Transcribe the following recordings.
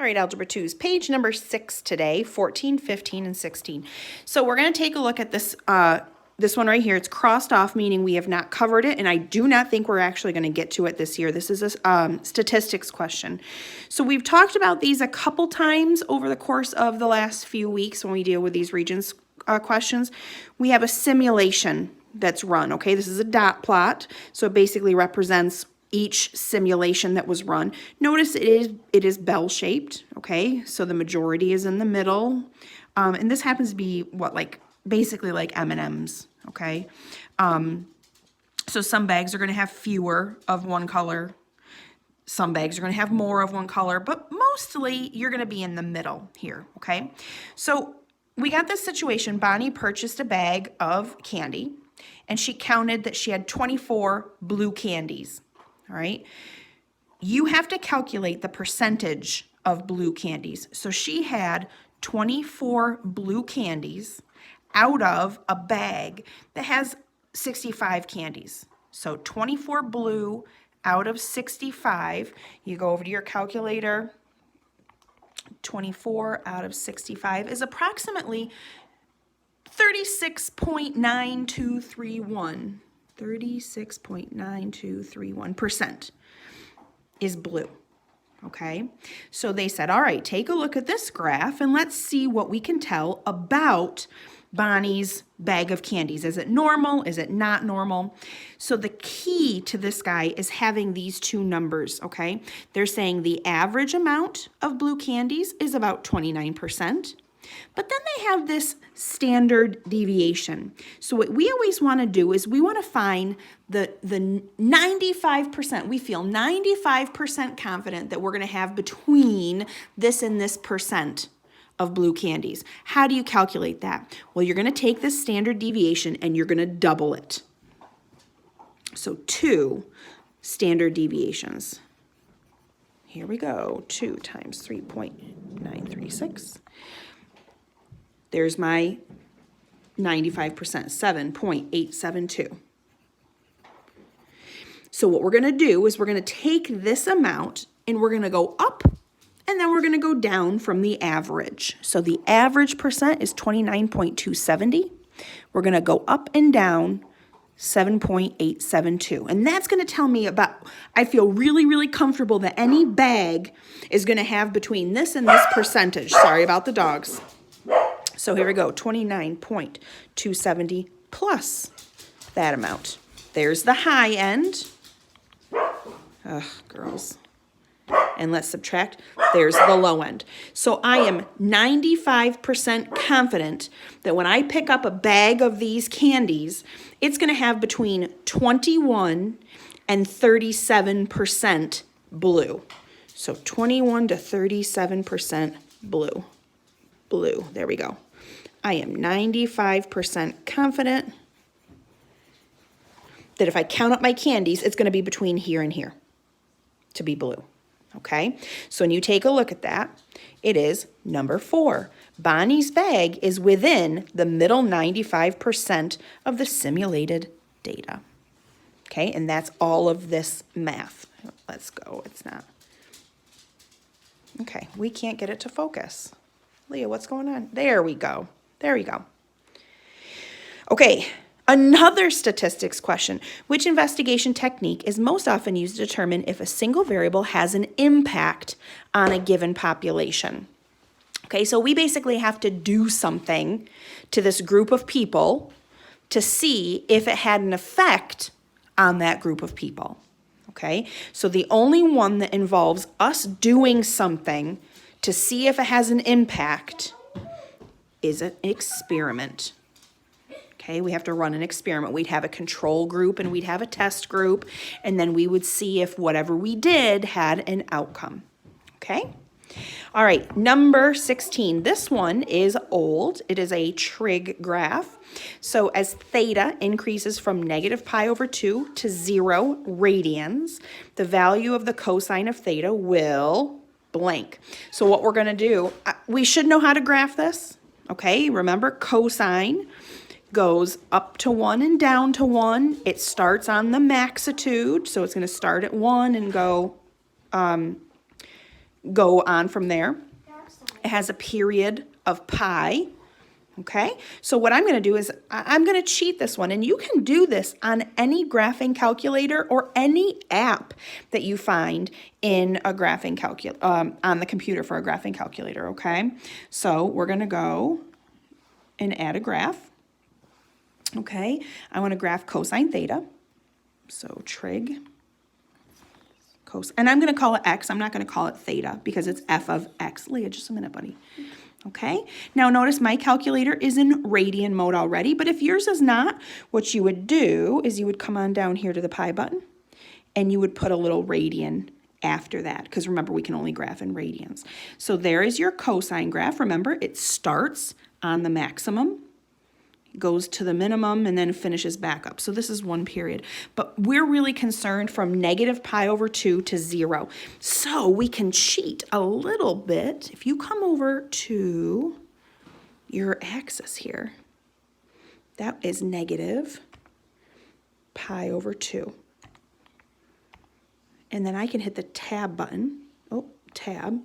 All right, Algebra 2's page number 6 today, 14, 15, and 16. So we're going to take a look at this this one right here. It's crossed off, meaning we have not covered it, and I do not think we're actually going to get to it this year. This is a statistics question. So we've talked about these a couple times over the course of the last few weeks when we deal with these Regents questions. We have a simulation that's run, okay? This is a dot plot, so it basically represents each simulation that was run. Notice it is bell-shaped, okay? So the majority is in the middle. And this happens to be what, like, basically like M&Ms, okay? So some bags are going to have fewer of one color. Some bags are going to have more of one color, but mostly you're going to be in the middle here, okay? So we got this situation. Bonnie purchased a bag of candy, and she counted that she had 24 blue candies. All right, you have to calculate the percentage of blue candies. So she had 24 blue candies out of a bag that has 65 candies. So 24 blue out of 65. You go over to your calculator. 24 out of 65 is approximately 36.9231. 36.9231% is blue, okay? So they said, all right, take a look at this graph and let's see what we can tell about Bonnie's bag of candies. Is it normal? Is it not normal? So the key to this guy is having these two numbers, okay? They're saying the average amount of blue candies is about 29%. But then they have this standard deviation. So what we always want to do is we want to find the 95%. We feel 95% confident that we're going to have between this and this percent of blue candies. How do you calculate that? Well, you're going to take this standard deviation and you're going to double it. So 2 standard deviations. Here we go. 2 times 3.936. There's my 95%, 7.872. So what we're going to do is we're going to take this amount and we're going to go up and then we're going to go down from the average. So the average percent is 29.270. We're going to go up and down 7.872. And that's going to tell me about, I feel really, really comfortable that any bag is going to have between this and this percentage. Sorry about the dogs. So here we go, 29.270 plus that amount. There's the high end. Ugh, girls. And let's subtract. There's the low end. So I am 95% confident that when I pick up a bag of these candies, it's going to have between 21 and 37% blue. So 21 to 37% blue. Blue, there we go. I am 95% confident that if I count up my candies, it's going to be between here and here to be blue, okay? So when you take a look at that, it is number 4. Bonnie's bag is within the middle 95% of the simulated data, okay? And that's all of this math. Let's go, it's not. Okay, we can't get it to focus. Leah, what's going on? There we go. There we go. Okay, another statistics question. Which investigation technique is most often used to determine if a single variable has an impact on a given population? Okay, so we basically have to do something to this group of people to see if it had an effect on that group of people. Okay, so the only one that involves us doing something to see if it has an impact is an experiment. Okay, we have to run an experiment. We'd have a control group and we'd have a test group, and then we would see if whatever we did had an outcome. Okay? All right, number 16. This one is old. It is a trig graph. So as theta increases from negative pi over 2 to 0 radians, the value of the cosine of theta will blank. So what we're going to do, we should know how to graph this. Okay, remember cosine goes up to 1 and down to 1. It starts on the maxitude, so it's going to start at 1 and go go on from there. It has a period of pi. Okay, so what I'm going to do is I'm going to cheat this one, and you can do this on any graphing calculator or any app that you find in a graphing on the computer for a graphing calculator. Okay, so we're going to go and add a graph. Okay, I want to graph cosine theta. So trig cos, and I'm going to call it x. I'm not going to call it theta because it's f of x. Leah, just a minute, buddy. Okay, now notice my calculator is in radian mode already, but if yours is not, what you would do is you would come on down here to the pi button and you would put a little radian after that, because remember, we can only graph in radians. So there is your cosine graph. Remember, it starts on the maximum, goes to the minimum, and then finishes back up. So this is one period. But we're really concerned from negative pi over 2 to 0. So we can cheat a little bit. If you come over to your axis here, that is negative pi over 2. And then I can hit the tab button. Oh, tab.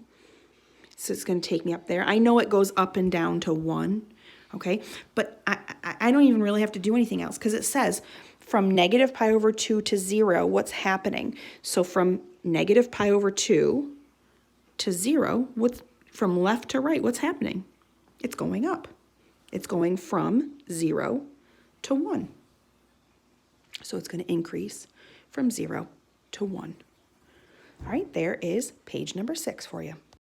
So it's going to take me up there. I know it goes up and down to 1. Okay, but I don't even really have to do anything else because it says from negative pi over 2 to 0, what's happening? So from negative pi over 2 to 0, from left to right, what's happening? It's going up. It's going from 0 to 1. So it's going to increase from 0 to 1. All right, there is page number 6 for you.